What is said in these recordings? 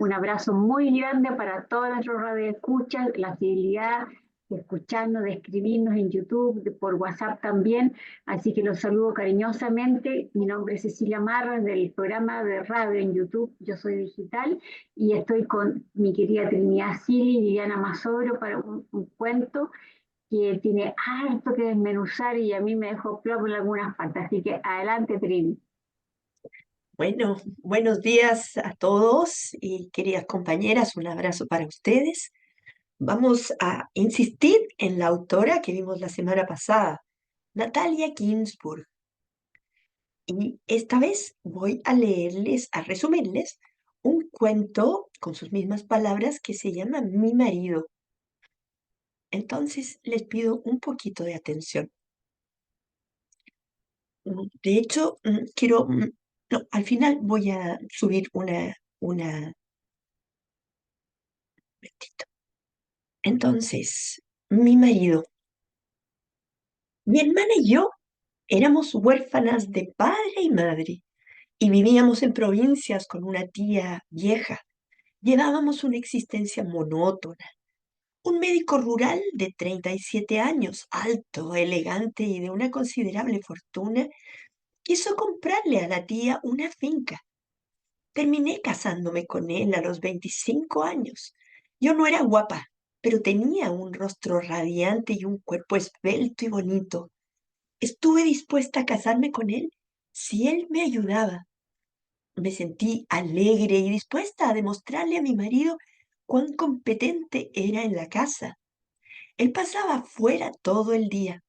Un abrazo muy grande para todas nuestros radioescuchas, la fidelidad de escucharnos, de escribirnos en YouTube, por WhatsApp también. Así que los saludo cariñosamente. Mi nombre es Cecilia Marras del programa de radio en YouTube. Yo soy digital y estoy con mi querida Trinidad Sili y Liliana Masoro para un cuento que tiene harto que desmenuzar y a mí me dejó plomo en algunas partes. Así que adelante, Trini. Bueno, buenos días a todos y queridas compañeras, un abrazo para ustedes. Vamos a insistir en la autora que vimos la semana pasada, Natalia Ginsburg. Y esta vez voy a leerles, a resumirles, un cuento con sus mismas palabras que se llama Mi marido. Entonces les pido un poquito de atención. De hecho, no, al final voy a subir una. Entonces, mi marido, mi hermana y yo éramos huérfanas de padre y madre y vivíamos en provincias con una tía vieja. Llevábamos una existencia monótona. Un médico rural de 37 años, alto, elegante y de una considerable fortuna, quiso comprarle a la tía una finca. Terminé casándome con él a los 25 años. Yo no era guapa, pero tenía un rostro radiante y un cuerpo esbelto y bonito. Estuve dispuesta a casarme con él si él me ayudaba. Me sentí alegre y dispuesta a demostrarle a mi marido cuán competente era en la casa. Él pasaba fuera todo el día.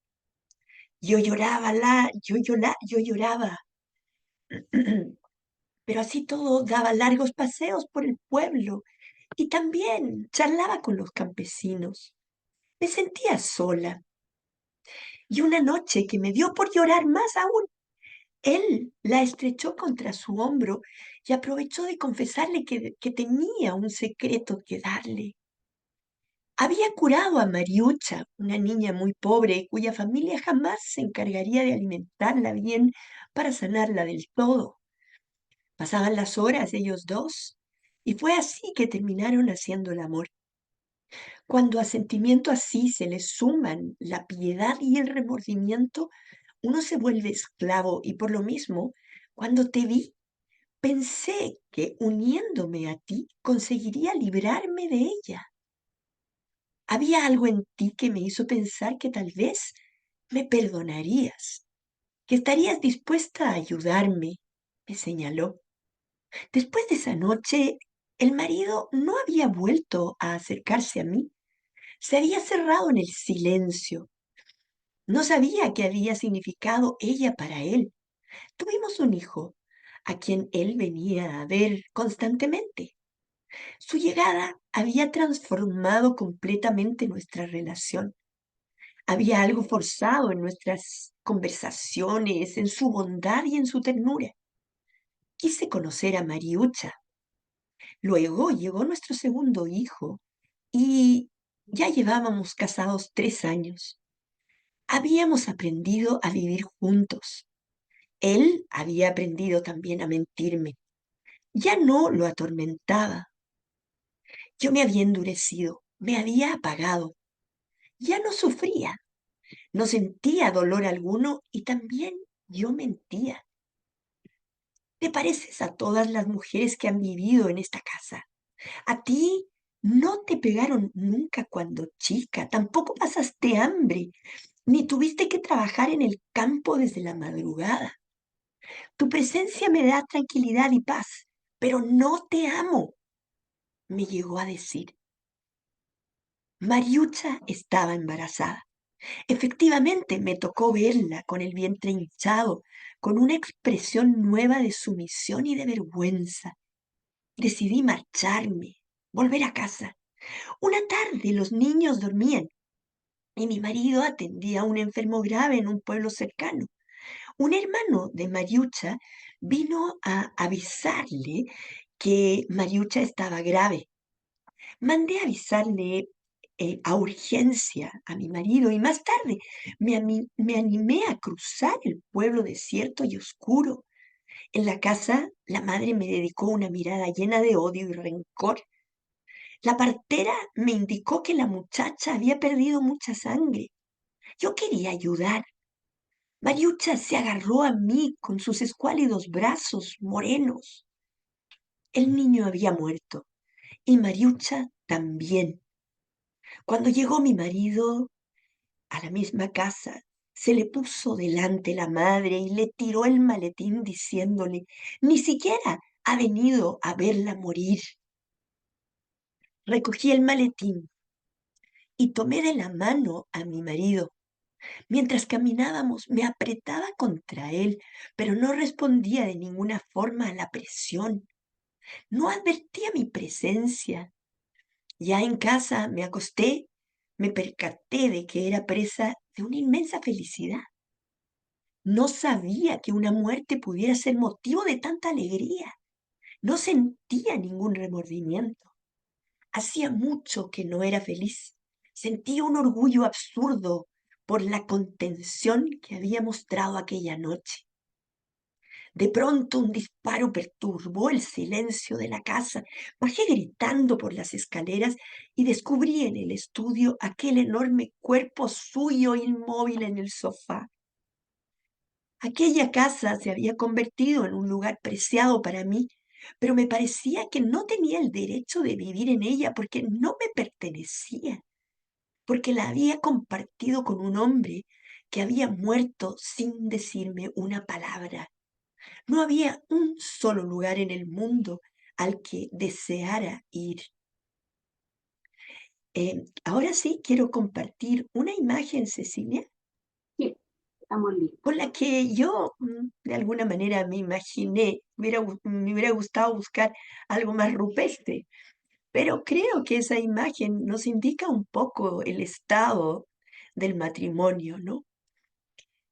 Yo lloraba. Pero así todo daba largos paseos por el pueblo y también charlaba con los campesinos. Me sentía sola y una noche que me dio por llorar más aún, él la estrechó contra su hombro y aprovechó de confesarle que tenía un secreto que darle. Había curado a Mariucha, una niña muy pobre cuya familia jamás se encargaría de alimentarla bien para sanarla del todo. Pasaban las horas ellos dos y fue así que terminaron haciendo el amor. Cuando a sentimiento así se le suman la piedad y el remordimiento, uno se vuelve esclavo y por lo mismo, cuando te vi, pensé que uniéndome a ti conseguiría librarme de ella. Había algo en ti que me hizo pensar que tal vez me perdonarías, que estarías dispuesta a ayudarme, me señaló. Después de esa noche, el marido no había vuelto a acercarse a mí. Se había cerrado en el silencio. No sabía qué había significado ella para él. Tuvimos un hijo, a quien él venía a ver constantemente. Su llegada había transformado completamente nuestra relación. Había algo forzado en nuestras conversaciones, en su bondad y en su ternura. Quise conocer a Mariucha. Luego llegó nuestro segundo hijo y ya llevábamos casados 3 años. Habíamos aprendido a vivir juntos. Él había aprendido también a mentirme. Ya no lo atormentaba. Yo me había endurecido, me había apagado. Ya no sufría, no sentía dolor alguno y también yo mentía. Te pareces a todas las mujeres que han vivido en esta casa. A ti no te pegaron nunca cuando chica, tampoco pasaste hambre, ni tuviste que trabajar en el campo desde la madrugada. Tu presencia me da tranquilidad y paz, pero no te amo, me llegó a decir. Mariucha estaba embarazada. Efectivamente, me tocó verla con el vientre hinchado, con una expresión nueva de sumisión y de vergüenza. Decidí marcharme, volver a casa. Una tarde los niños dormían y mi marido atendía a un enfermo grave en un pueblo cercano. Un hermano de Mariucha vino a avisarle que Mariucha estaba grave. Mandé avisarle a urgencia a mi marido y más tarde me animé a cruzar el pueblo desierto y oscuro En la casa, la madre me dedicó una mirada llena de odio y rencor. La partera me indicó que la muchacha había perdido mucha sangre. Yo quería ayudar. Mariucha se agarró a mí con sus escuálidos brazos morenos. El niño había muerto y Mariucha también. Cuando llegó mi marido a la misma casa, se le puso delante la madre y le tiró el maletín diciéndole, ni siquiera ha venido a verla morir. Recogí el maletín y tomé de la mano a mi marido. Mientras caminábamos, me apretaba contra él, pero no respondía de ninguna forma a la presión. No advertía mi presencia. Ya en casa me acosté, me percaté de que era presa de una inmensa felicidad. No sabía que una muerte pudiera ser motivo de tanta alegría. No sentía ningún remordimiento. Hacía mucho que no era feliz. Sentía un orgullo absurdo por la contención que había mostrado aquella noche. De pronto un disparo perturbó el silencio de la casa. Bajé gritando por las escaleras y descubrí en el estudio aquel enorme cuerpo suyo inmóvil en el sofá. Aquella casa se había convertido en un lugar preciado para mí, pero me parecía que no tenía el derecho de vivir en ella porque no me pertenecía, porque la había compartido con un hombre que había muerto sin decirme una palabra. No había un solo lugar en el mundo al que deseara ir. Ahora sí quiero compartir una imagen, Cecilia, Sí, estamos listos. con la que yo de alguna manera me imaginé, me hubiera gustado buscar algo más rupestre, pero creo que esa imagen nos indica un poco el estado del matrimonio, ¿no?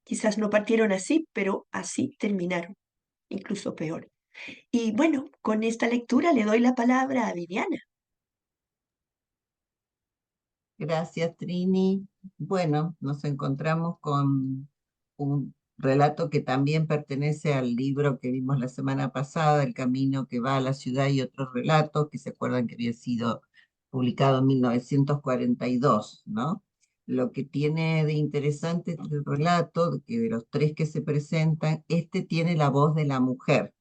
Quizás no partieron así, pero así terminaron, incluso peor. Y bueno, con esta lectura le doy la palabra a Viviana. Gracias, Trini. Bueno, nos encontramos con un relato que también pertenece al libro que vimos la semana pasada, El camino que va a la ciudad y otros relatos, que se acuerdan que había sido publicado en 1942, ¿no? Lo que tiene de interesante este relato, que de los tres que se presentan, este tiene la voz de la mujer.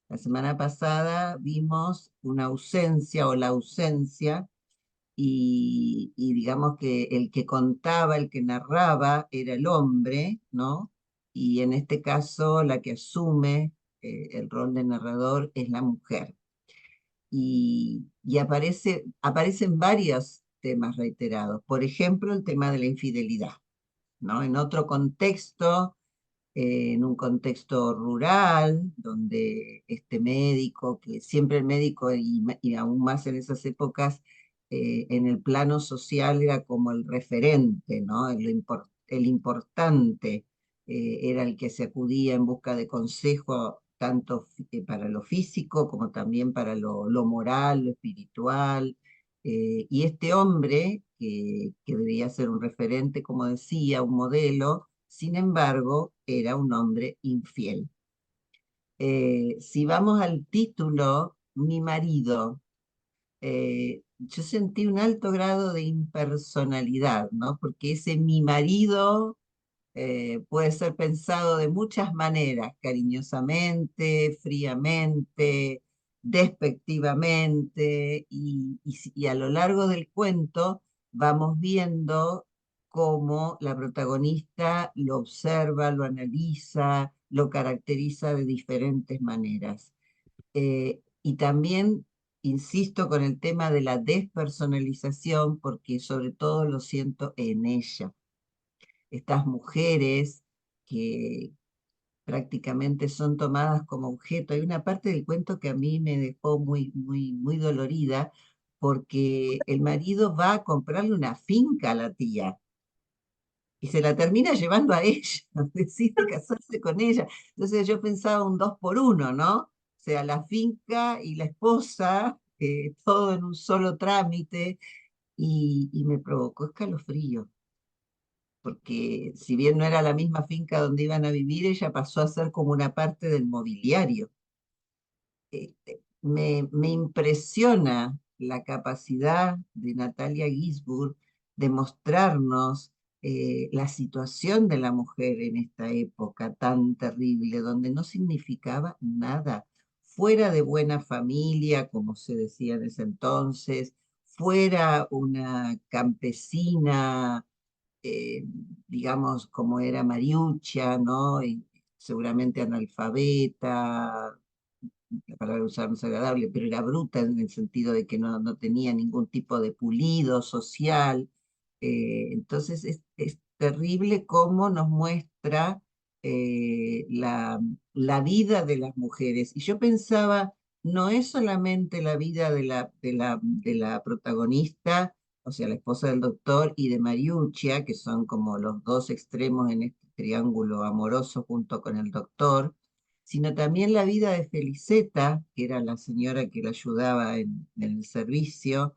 La semana pasada vimos una ausencia o la ausencia y digamos que el que contaba, el que narraba era el hombre, ¿no? Y en este caso la que asume el rol de narrador es la mujer. Y aparecen varios temas reiterados. Por ejemplo, el tema de la infidelidad, ¿no? En otro contexto, en un contexto rural, donde este médico, que siempre el médico y aún más en esas épocas, en el plano social era como el referente, ¿no? El importante, era el que se acudía en busca de consejo, tanto para lo físico como también para lo moral, lo espiritual. Y este hombre, que debía ser un referente, como decía, un modelo, sin embargo, era un hombre infiel. Si vamos al título, Mi marido, yo sentí un alto grado de impersonalidad, ¿no? Porque ese mi marido puede ser pensado de muchas maneras, cariñosamente, fríamente, despectivamente, y a lo largo del cuento vamos viendo cómo la protagonista lo observa, lo analiza, lo caracteriza de diferentes maneras. Y también insisto con el tema de la despersonalización, porque sobre todo lo siento en ella, estas mujeres que prácticamente son tomadas como objeto. Hay una parte del cuento que a mí me dejó muy dolorida, porque el marido va a comprarle una finca a la tía y se la termina llevando a ella, decide casarse con ella. Entonces yo pensaba un dos por uno, ¿no? O sea, la finca y la esposa, todo en un solo trámite, y me provocó escalofrío. porque si bien no era la misma finca donde iban a vivir, ella pasó a ser como una parte del mobiliario. Me impresiona la capacidad de Natalia Ginzburg de mostrarnos la situación de la mujer en esta época tan terrible, donde no significaba nada, fuera de buena familia, como se decía en ese entonces, fuera una campesina, eh, digamos, como era Mariuccia, ¿no? Y seguramente analfabeta, la palabra usar no es agradable, pero era bruta en el sentido de que no tenía ningún tipo de pulido social. Entonces es terrible cómo nos muestra la vida de las mujeres. Y yo pensaba, no es solamente la vida de la protagonista, o sea, la esposa del doctor, y de Mariuccia, que son como los dos extremos en este triángulo amoroso junto con el doctor, sino también la vida de Feliceta, que era la señora que la ayudaba en el servicio,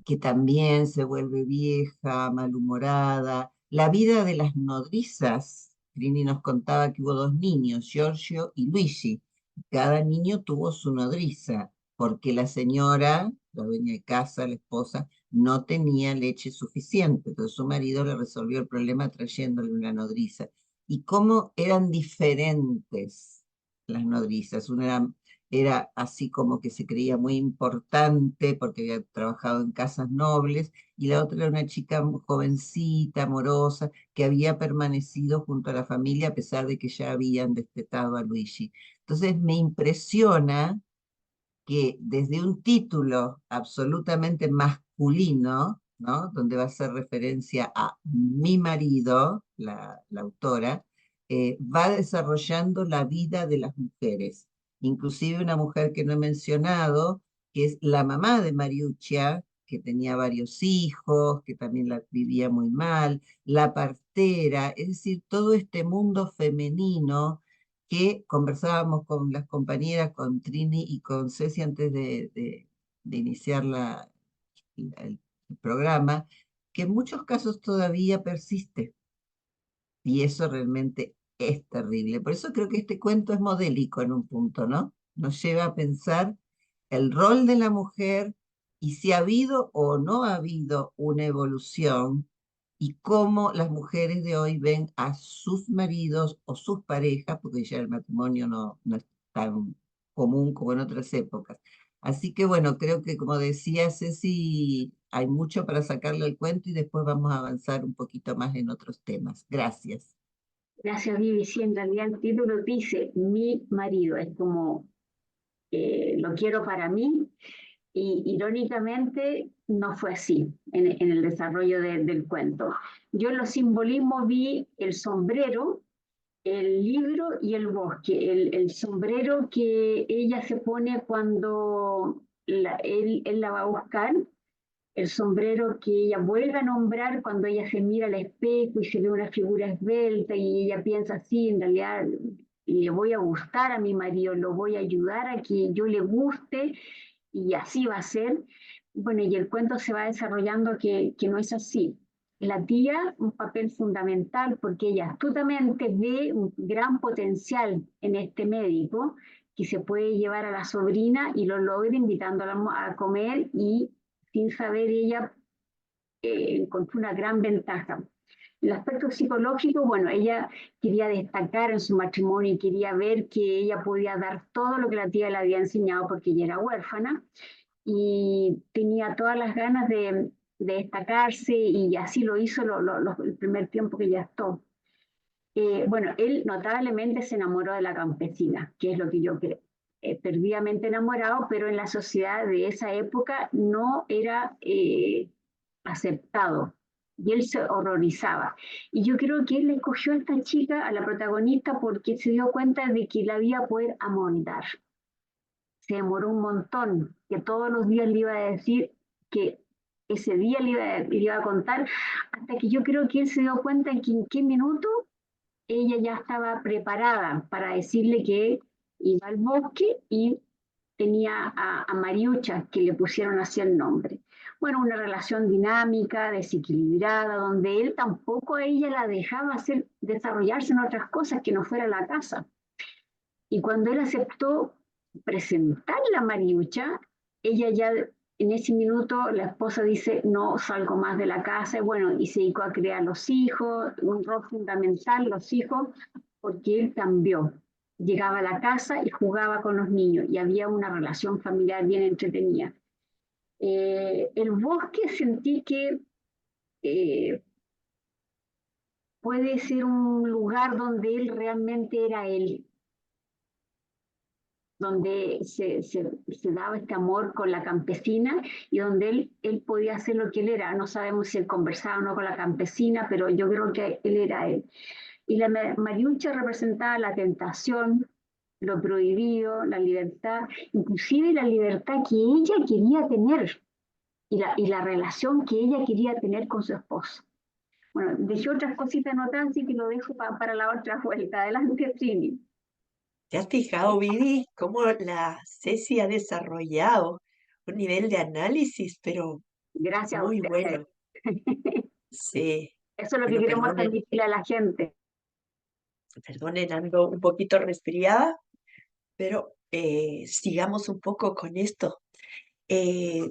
que también se vuelve vieja, malhumorada, la vida de las nodrizas. Trini nos contaba que hubo dos niños, Giorgio y Luigi. Cada niño tuvo su nodriza, porque la señora, la dueña de casa, la esposa, no tenía leche suficiente. Entonces su marido le resolvió el problema trayéndole una nodriza. Y cómo eran diferentes las nodrizas. Una era así como que se creía muy importante porque había trabajado en casas nobles, y la otra era una chica jovencita, amorosa, que había permanecido junto a la familia a pesar de que ya habían destetado a Luigi. Entonces me impresiona que desde un título absolutamente masculino, ¿no? Donde va a hacer referencia a mi marido, la autora, va desarrollando la vida de las mujeres. Inclusive una mujer que no he mencionado, que es la mamá de Mariuccia, que tenía varios hijos, que también la vivía muy mal, la partera, es decir, todo este mundo femenino que conversábamos con las compañeras, con Trini y con Ceci antes de iniciar el programa, que en muchos casos todavía persiste. Y eso realmente es terrible. Por eso creo que este cuento es modélico en un punto, ¿no? Nos lleva a pensar el rol de la mujer y si ha habido o no ha habido una evolución y cómo las mujeres de hoy ven a sus maridos o sus parejas, porque ya el matrimonio no es tan común como en otras épocas. Así que bueno, creo que como decía Ceci, hay mucho para sacarle al cuento y después vamos a avanzar un poquito más en otros temas. Gracias. Gracias, Vivi. Sí, en realidad el título dice mi marido, es como lo quiero para mí, y irónicamente no fue así en el desarrollo del cuento. Yo en los simbolismos vi el sombrero, el libro y el bosque. El sombrero que ella se pone cuando él la va a buscar, el sombrero que ella vuelve a nombrar cuando ella se mira al espejo y se ve una figura esbelta y ella piensa así, en realidad le voy a gustar a mi marido, lo voy a ayudar a que yo le guste y así va a ser. Bueno, y el cuento se va desarrollando que no es así. La tía, un papel fundamental porque ella astutamente ve un gran potencial en este médico que se puede llevar a la sobrina y lo logra invitándola a comer y sin saber ella encontró una gran ventaja. El aspecto psicológico, bueno, ella quería destacar en su matrimonio y quería ver que ella podía dar todo lo que la tía le había enseñado porque ella era huérfana y tenía todas las ganas de destacarse y así lo hizo el primer tiempo que ya estuvo. Bueno, él notablemente se enamoró de la campesina, que es lo que yo creo. Perdidamente enamorado, pero en la sociedad de esa época no era aceptado y él se horrorizaba. Y yo creo que él le escogió a esta chica, a la protagonista, porque se dio cuenta de que la iba a poder amoldar. Se demoró un montón, que todos los días le iba a decir que ese día le iba a contar, hasta que yo creo que él se dio cuenta en que en qué minuto ella ya estaba preparada para decirle que iba al bosque y tenía a Mariucha, que le pusieron así el nombre. bueno, una relación dinámica, desequilibrada, donde él tampoco a ella la dejaba hacer, desarrollarse en otras cosas que no fuera la casa. Y cuando él aceptó presentar la Mariucha, ella ya en ese minuto, la esposa dice, no salgo más de la casa, y bueno, y se dedicó a criar los hijos, un rol fundamental, los hijos, porque él cambió. Llegaba a la casa y jugaba con los niños, y había una relación familiar bien entretenida. El bosque sentí que eh, puede ser un lugar donde él realmente era él, donde se daba este amor con la campesina y donde él podía hacer lo que él era. No sabemos si él conversaba o no con la campesina, pero yo creo que él era él. Y la Mariucha representaba la tentación, lo prohibido, la libertad, inclusive la libertad que ella quería tener y la relación que ella quería tener con su esposo. Bueno, dejé otras cositas anotadas, así que lo dejo para la otra vuelta. Adelante, Trini. ¿Te has fijado, Vivi, cómo la Ceci ha desarrollado un nivel de análisis, pero Gracias a muy ustedes. bueno? Sí, Eso es lo que bueno, queremos perdonen, transmitirle a la gente. perdonen, ando un poquito resfriada, pero sigamos un poco con esto. Eh,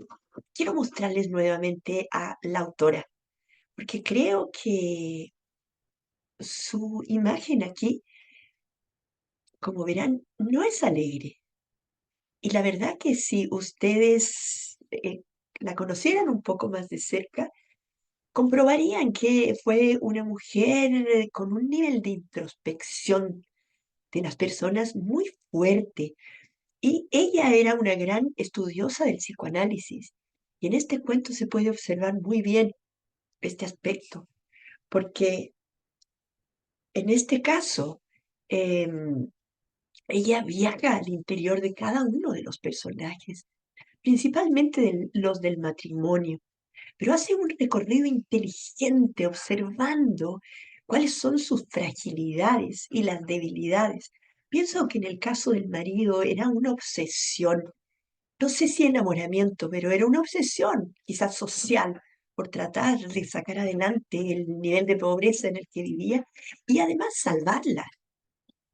quiero mostrarles nuevamente a la autora, porque creo que su imagen aquí, como verán, no es alegre. Y la verdad que si ustedes la conocieran un poco más de cerca, comprobarían que fue una mujer con un nivel de introspección de las personas muy fuerte. Y ella era una gran estudiosa del psicoanálisis. Y en este cuento se puede observar muy bien este aspecto, porque en este caso, em, ella viaja al interior de cada uno de los personajes, principalmente los del matrimonio, pero hace un recorrido inteligente observando cuáles son sus fragilidades y las debilidades. Pienso que en el caso del marido era una obsesión, no sé si enamoramiento, pero era una obsesión, quizás social, por tratar de sacar adelante el nivel de pobreza en el que vivía y además salvarla,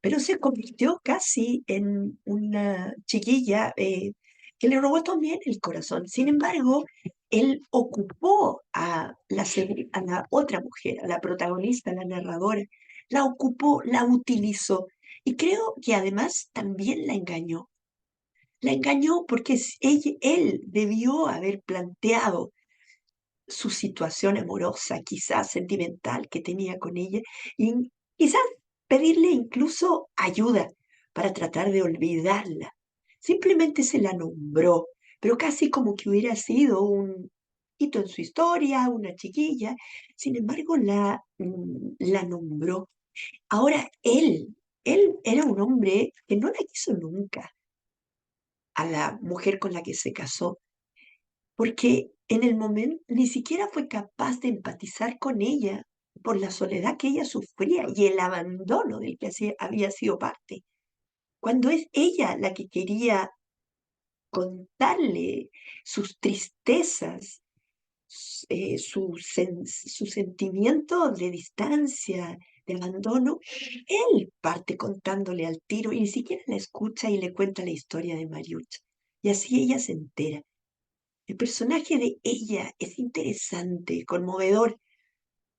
pero se convirtió casi en una chiquilla que le robó también el corazón. Sin embargo, él ocupó a la otra mujer, a la protagonista, a la narradora, la ocupó, la utilizó y creo que además también la engañó. La engañó porque él debió haber planteado su situación amorosa, quizás sentimental que tenía con ella, y quizás pedirle incluso ayuda para tratar de olvidarla. Simplemente se la nombró, pero casi como que hubiera sido un hito en su historia, una chiquilla. Sin embargo, la nombró. Ahora él era un hombre que no la quiso nunca a la mujer con la que se casó porque en el momento ni siquiera fue capaz de empatizar con ella por la soledad que ella sufría y el abandono del que había sido parte. Cuando es ella la que quería contarle sus tristezas, su sentimiento de distancia, de abandono, él parte contándole al tiro y ni siquiera la escucha y le cuenta la historia de Mariucha. Y así ella se entera. El personaje de ella es interesante, conmovedor,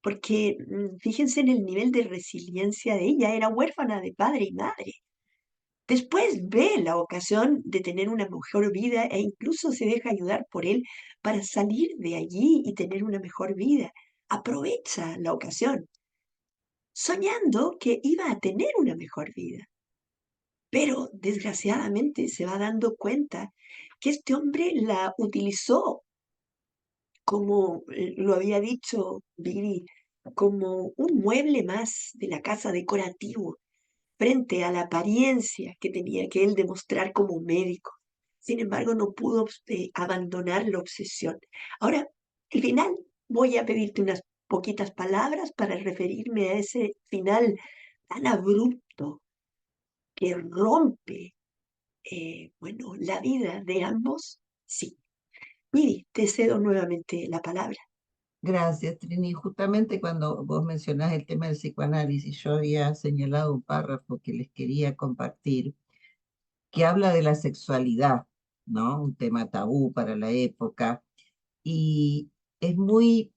porque fíjense en el nivel de resiliencia de ella, era huérfana de padre y madre. Después ve la ocasión de tener una mejor vida e incluso se deja ayudar por él para salir de allí y tener una mejor vida. Aprovecha la ocasión, soñando que iba a tener una mejor vida. Pero desgraciadamente se va dando cuenta que este hombre la utilizó como lo había dicho Vivi, como un mueble más de la casa decorativo frente a la apariencia que tenía que él demostrar como médico. Sin embargo, no pudo abandonar la obsesión. Ahora, al final, voy a pedirte unas poquitas palabras para referirme a ese final tan abrupto que rompe, bueno, la vida de ambos. Sí, Miri, te cedo nuevamente la palabra. Gracias, Trini. Justamente cuando vos mencionás el tema del psicoanálisis, yo había señalado un párrafo que les quería compartir, que habla de la sexualidad, ¿no? Un tema tabú para la época. Y es muy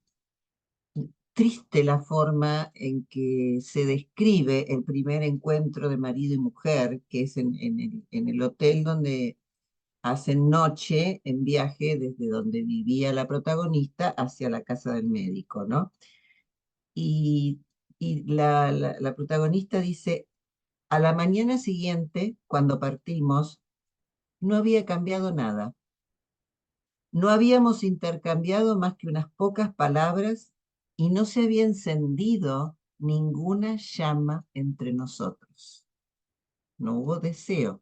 triste la forma en que se describe el primer encuentro de marido y mujer, que es en el hotel donde hacen noche en viaje desde donde vivía la protagonista hacia la casa del médico, ¿no? Y, la protagonista dice, a la mañana siguiente, cuando partimos, no había cambiado nada. No habíamos intercambiado más que unas pocas palabras y no se había encendido ninguna llama entre nosotros. No hubo deseo.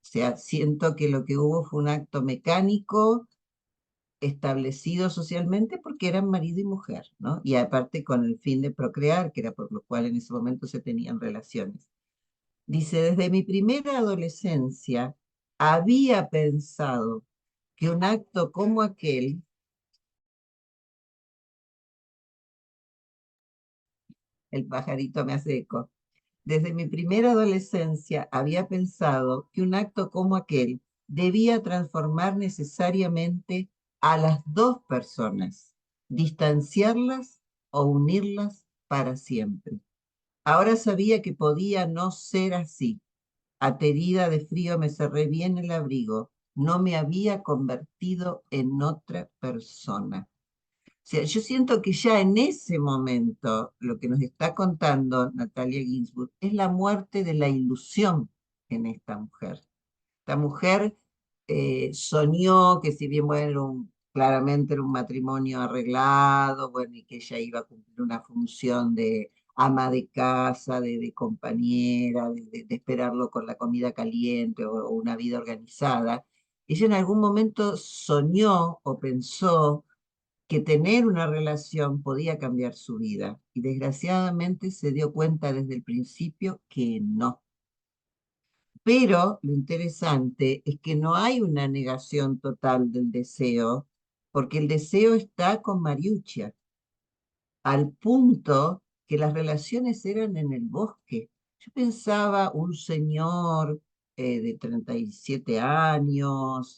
O sea, siento que lo que hubo fue un acto mecánico establecido socialmente porque eran marido y mujer, ¿no? Y aparte con el fin de procrear, que era por lo cual en ese momento se tenían relaciones. Dice, desde mi primera adolescencia había pensado que un acto como aquel, el pajarito me hace eco, desde mi primera adolescencia había pensado que un acto como aquel debía transformar necesariamente a las dos personas, distanciarlas o unirlas para siempre. Ahora sabía que podía no ser así. Aterida de frío me cerré bien el abrigo. No me había convertido en otra persona. O sea, yo siento que ya en ese momento lo que nos está contando Natalia Ginsburg es la muerte de la ilusión en esta mujer. Esta mujer soñó que si bien, bueno, claramente era un matrimonio arreglado, bueno, y que ella iba a cumplir una función de ama de casa, de compañera, de esperarlo con la comida caliente o una vida organizada, ella en algún momento soñó o pensó que tener una relación podía cambiar su vida y desgraciadamente se dio cuenta desde el principio que no. Pero lo interesante es que no hay una negación total del deseo, porque el deseo está con Mariuccia, al punto que las relaciones eran en el bosque. Yo pensaba un señor de 37 años,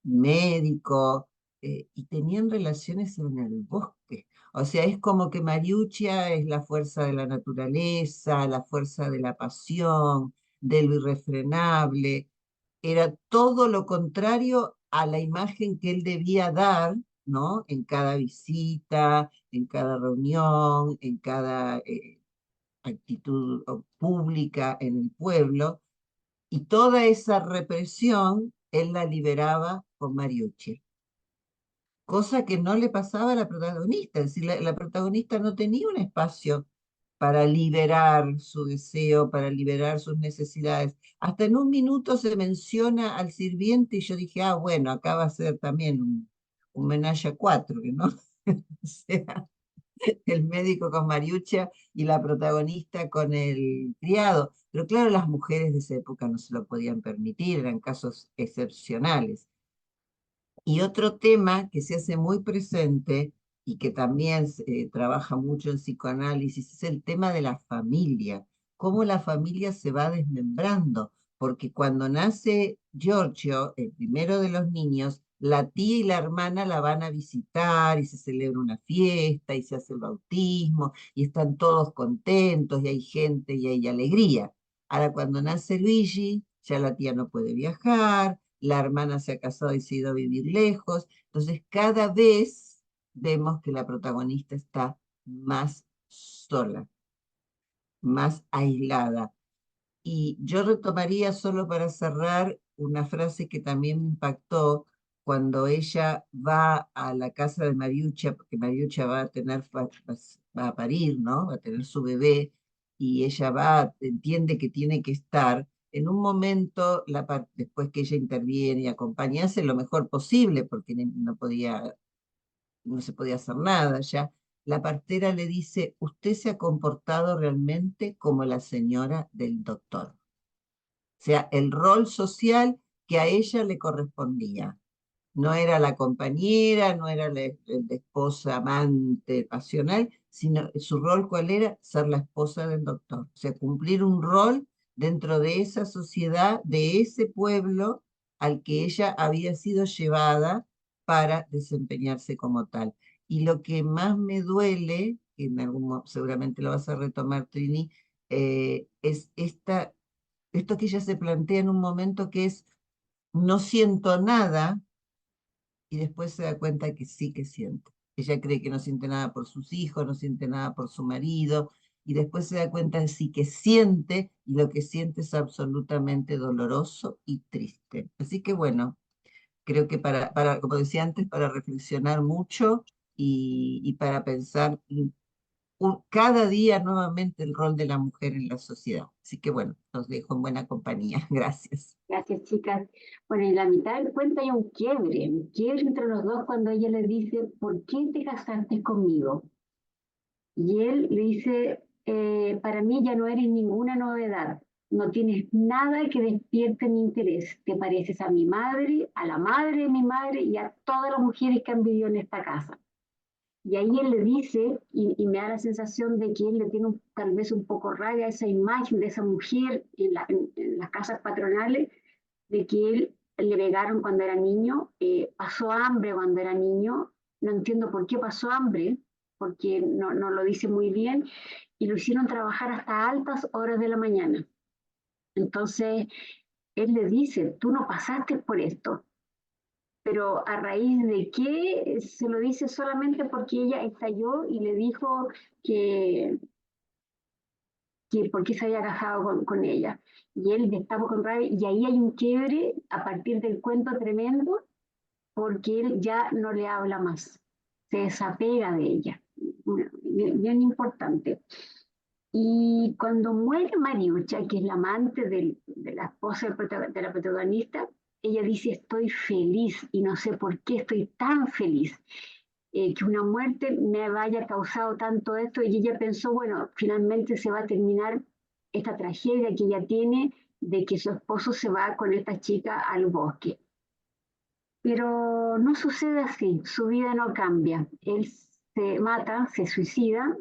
médico, y tenían relaciones en el bosque. O sea, es como que Mariuccia es la fuerza de la naturaleza, la fuerza de la pasión, de lo irrefrenable. Era todo lo contrario a la imagen que él debía dar, ¿no? En cada visita, en cada reunión, en cada actitud pública en el pueblo, y toda esa represión él la liberaba con Mariucci, cosa que no le pasaba a la protagonista, es decir, la protagonista no tenía un espacio para liberar su deseo, para liberar sus necesidades. Hasta en un minuto se menciona al sirviente y yo dije, ah, bueno, acá va a ser también un menaje a cuatro, ¿no? O sea, el médico con Mariucha y la protagonista con el criado. Pero claro, las mujeres de esa época no se lo podían permitir, eran casos excepcionales. Y otro tema que se hace muy presente y que también trabaja mucho en psicoanálisis es el tema de la familia, cómo la familia se va desmembrando, porque cuando nace Giorgio, el primero de los niños, la tía y la hermana la van a visitar y se celebra una fiesta y se hace el bautismo y están todos contentos y hay gente y hay alegría. Ahora cuando nace Luigi, ya la tía no puede viajar, la hermana se ha casado y se ha ido a vivir lejos, entonces cada vez vemos que la protagonista está más sola, más aislada. Y yo retomaría solo para cerrar una frase que también me impactó cuando ella va a la casa de Mariuccia, porque Mariuccia va a tener, va a parir, ¿no? Va a tener su bebé, y ella va, entiende que tiene que estar. En un momento, después que ella interviene y acompaña, hace lo mejor posible, porque no podía, no se podía hacer nada ya. La partera le dice, usted se ha comportado realmente como la señora del doctor, sea, el rol social que a ella le correspondía. No era la compañera, no era la esposa amante pasional, sino su rol cuál era, ser la esposa del doctor. O sea, cumplir un rol dentro de esa sociedad, de ese pueblo al que ella había sido llevada para desempeñarse como tal. Y lo que más me duele, que seguramente lo vas a retomar, Trini, es esto que ella se plantea en un momento que es, no siento nada, y después se da cuenta que sí que siente. Ella cree que no siente nada por sus hijos, no siente nada por su marido, y después se da cuenta de sí que siente, y lo que siente es absolutamente doloroso y triste. Así que bueno, creo que como decía antes, para reflexionar mucho y para pensar cada día nuevamente el rol de la mujer en la sociedad. Así que bueno, los dejo en buena compañía. Gracias. Gracias, chicas. Bueno, en la mitad del cuento hay un quiebre entre los dos cuando ella le dice, ¿por qué te casaste conmigo? Y él le dice, para mí ya no eres ninguna novedad, no tienes nada que despierte mi interés, te pareces a mi madre, a la madre de mi madre y a todas las mujeres que han vivido en esta casa. Y ahí él le dice, y me da la sensación de que él le tiene tal vez un poco rabia a esa imagen de esa mujer en las casas patronales, de que él le pegaron cuando era niño, pasó hambre cuando era niño, no entiendo por qué pasó hambre, porque no lo dice muy bien, y lo hicieron trabajar hasta altas horas de la mañana. Entonces, él le dice, tú no pasaste por esto, pero a raíz de qué se lo dice solamente porque ella estalló y le dijo que, que por qué se había casado con ella. Y él estaba con rabia, y ahí hay un quiebre a partir del cuento tremendo, porque él ya no le habla más, se desapega de ella. Bien, bien importante. Y cuando muere Mariucha, que es la amante de la esposa de la protagonista, ella dice, estoy feliz y no sé por qué estoy tan feliz. Que una muerte me haya causado tanto esto, y ella pensó, bueno, finalmente se va a terminar esta tragedia que ella tiene de que su esposo se va con esta chica al bosque. Pero no sucede así, su vida no cambia. Él se mata, se suicida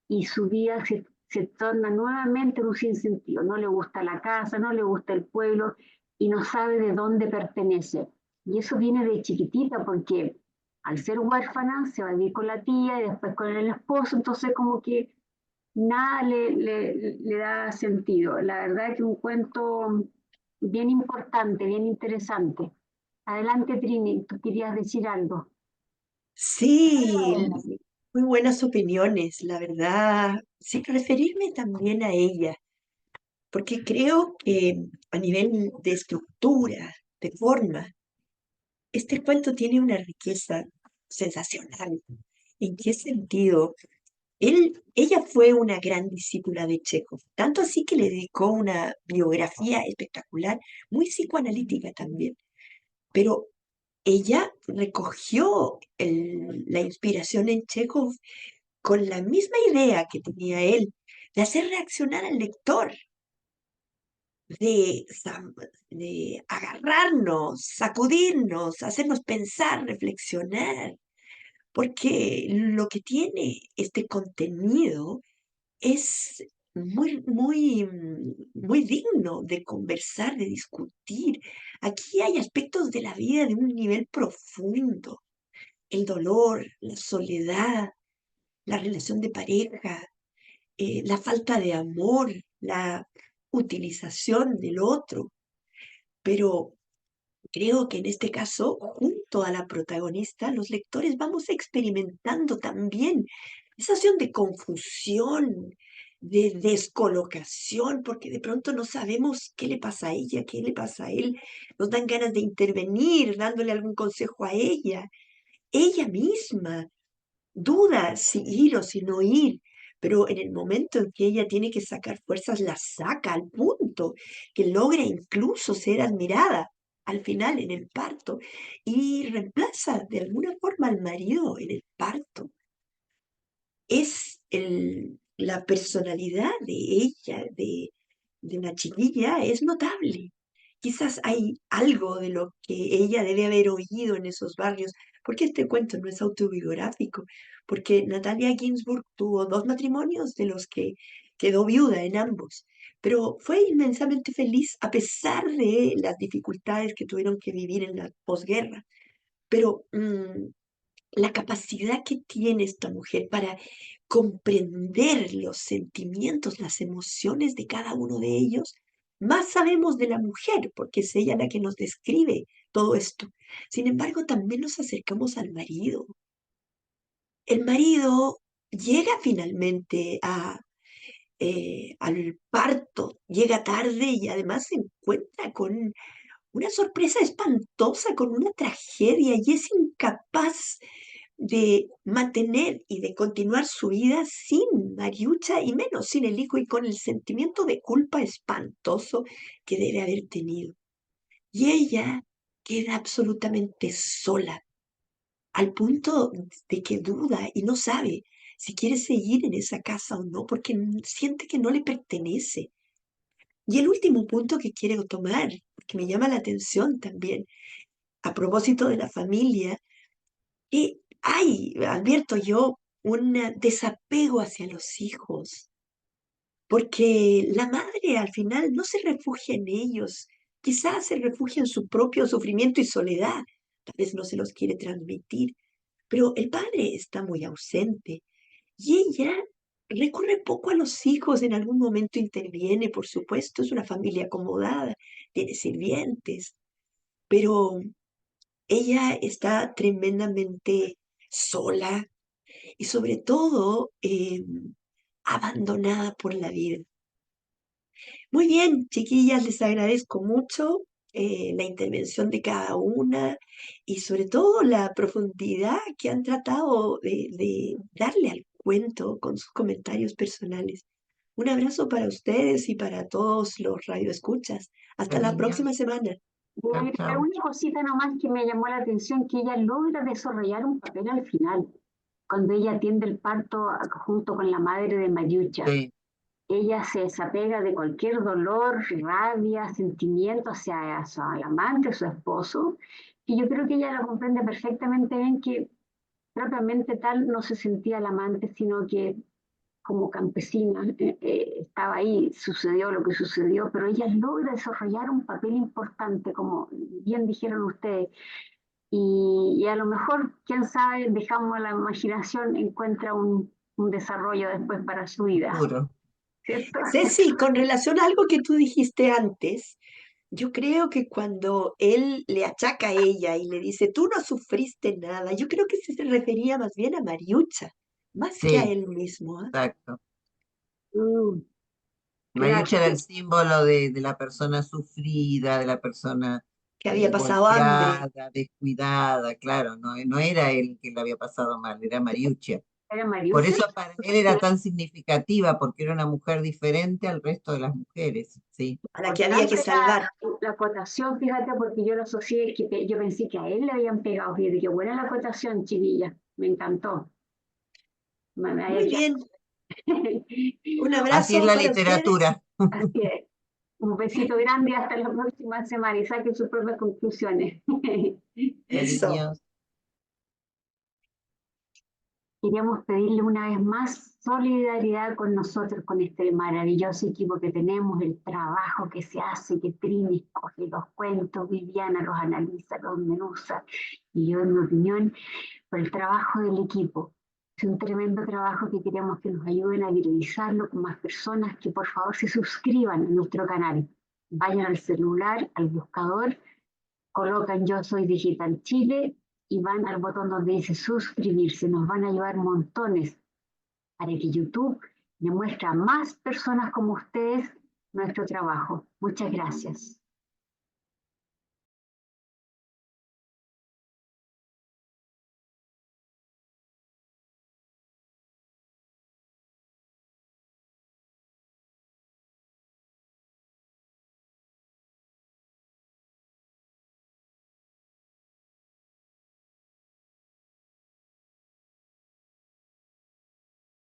y su vida se torna nuevamente en un sinsentido. No le gusta la casa, no le gusta el pueblo y no sabe de dónde pertenece. Y eso viene de chiquitita porque al ser huérfana se va a vivir con la tía y después con el esposo, entonces como que nada le da sentido. La verdad es que un cuento bien importante, bien interesante. Adelante, Trini, tú querías decir algo. Sí, muy buenas opiniones, la verdad, sin referirme también a ella, porque creo que a nivel de estructura, de forma, este cuento tiene una riqueza sensacional. ¿En qué sentido? Ella fue una gran discípula de Chekhov, tanto así que le dedicó una biografía espectacular, muy psicoanalítica también, pero ella recogió la inspiración en Chekhov con la misma idea que tenía él, de hacer reaccionar al lector, de agarrarnos, sacudirnos, hacernos pensar, reflexionar, porque lo que tiene este contenido es muy digno de conversar, de discutir. Aquí hay aspectos de la vida de un nivel profundo, el dolor, la soledad, la relación de pareja, la falta de amor, la utilización del otro. Pero creo que en este caso, junto a la protagonista, los lectores vamos experimentando también esa sensación de confusión, de descolocación, porque de pronto no sabemos qué le pasa a ella, qué le pasa a él. Nos dan ganas de intervenir, dándole algún consejo a ella. Ella misma duda si ir o si no ir, pero en el momento en que ella tiene que sacar fuerzas, las saca al punto que logra incluso ser admirada al final en el parto y reemplaza de alguna forma al marido en el parto. La personalidad de ella, de la chiquilla, es notable. quizás hay algo de lo que ella debe haber oído en esos barrios, porque este cuento no es autobiográfico, porque Natalia Ginsburg tuvo 2 matrimonios de los que quedó viuda en ambos, pero fue inmensamente feliz a pesar de las dificultades que tuvieron que vivir en la posguerra. Pero la capacidad que tiene esta mujer para comprender los sentimientos, las emociones de cada uno de ellos, más sabemos de la mujer, porque es ella la que nos describe todo esto. Sin embargo, también nos acercamos al marido. El marido llega finalmente al parto, llega tarde y además se encuentra con una sorpresa espantosa, con una tragedia, y es incapaz de mantener y de continuar su vida sin Mariucha y menos sin el hijo y con el sentimiento de culpa espantoso que debe haber tenido. Y ella queda absolutamente sola, al punto de que duda y no sabe si quiere seguir en esa casa o no, porque siente que no le pertenece. Y el último punto que quiero tomar, que me llama la atención también, a propósito de la familia, que hay, advierto yo, un desapego hacia los hijos, porque la madre al final no se refugia en ellos, quizás se refugia en su propio sufrimiento y soledad, tal vez no se los quiere transmitir, pero el padre está muy ausente y ella recurre poco a los hijos, en algún momento interviene, por supuesto, es una familia acomodada, tiene sirvientes, pero ella está tremendamente sola y sobre todo abandonada por la vida. Muy bien, chiquillas, les agradezco mucho la intervención de cada una y sobre todo la profundidad que han tratado de darle al cuento con sus comentarios personales. Un abrazo para ustedes y para todos los radioescuchas. Hasta la próxima Cariños. semana. Voy a Chau, agregar chau. una cosita nomás que me llamó la atención, que ella logra desarrollar un papel al final, cuando ella atiende el parto junto con la madre de Mayucha. Sí, Ella se desapega de cualquier dolor, rabia, sentimiento hacia su amante, su esposo, y yo creo que ella lo comprende perfectamente bien, que propiamente tal no se sentía el amante, sino que como campesina estaba ahí, sucedió lo que sucedió, pero ella logra desarrollar un papel importante, como bien dijeron ustedes, y a lo mejor, quién sabe, dejamos a la imaginación, encuentra un desarrollo después para su vida, futuro. ¿cierto? Ceci, con relación a algo que tú dijiste antes, yo creo que cuando él le achaca a ella y le dice, tú no sufriste nada, yo creo que se refería más bien a Mariucha, más que a Sí, él mismo, ¿ah? exacto. Mm, claro, Mariucha era el símbolo de la persona sufrida, de la persona Que había pasado hambre. golpeada, descuidada, claro, no, no era él que le había pasado mal, era Mariucha. era Por Mariucci. eso para él era tan significativa, porque era una mujer diferente al resto de las mujeres, sí. A la que había que Importante salvar. la acotación, fíjate, porque yo lo asocié, yo pensé que a él le habían pegado, fíjate, qué buena la acotación, chiquilla, me encantó. Me había Muy bien, un Así es abrazo la para ustedes. literatura. Así es. Un besito grande hasta la próxima semana y saquen sus propias conclusiones. Eso. Cariños. Queríamos pedirle una vez más solidaridad con nosotros, con este maravilloso equipo que tenemos, el trabajo que se hace, que Trini escoge los cuentos, Viviana los analiza, los menuza, y yo, en mi opinión, por el trabajo del equipo. Es un tremendo trabajo que queremos que nos ayuden a viralizarlo con más personas, que por favor se suscriban a nuestro canal. Vayan al celular, al buscador, colocan Yo Soy Digital Chile y van al botón donde dice suscribirse. Nos van a ayudar montones para que YouTube le muestre a más personas como ustedes nuestro trabajo. Muchas gracias.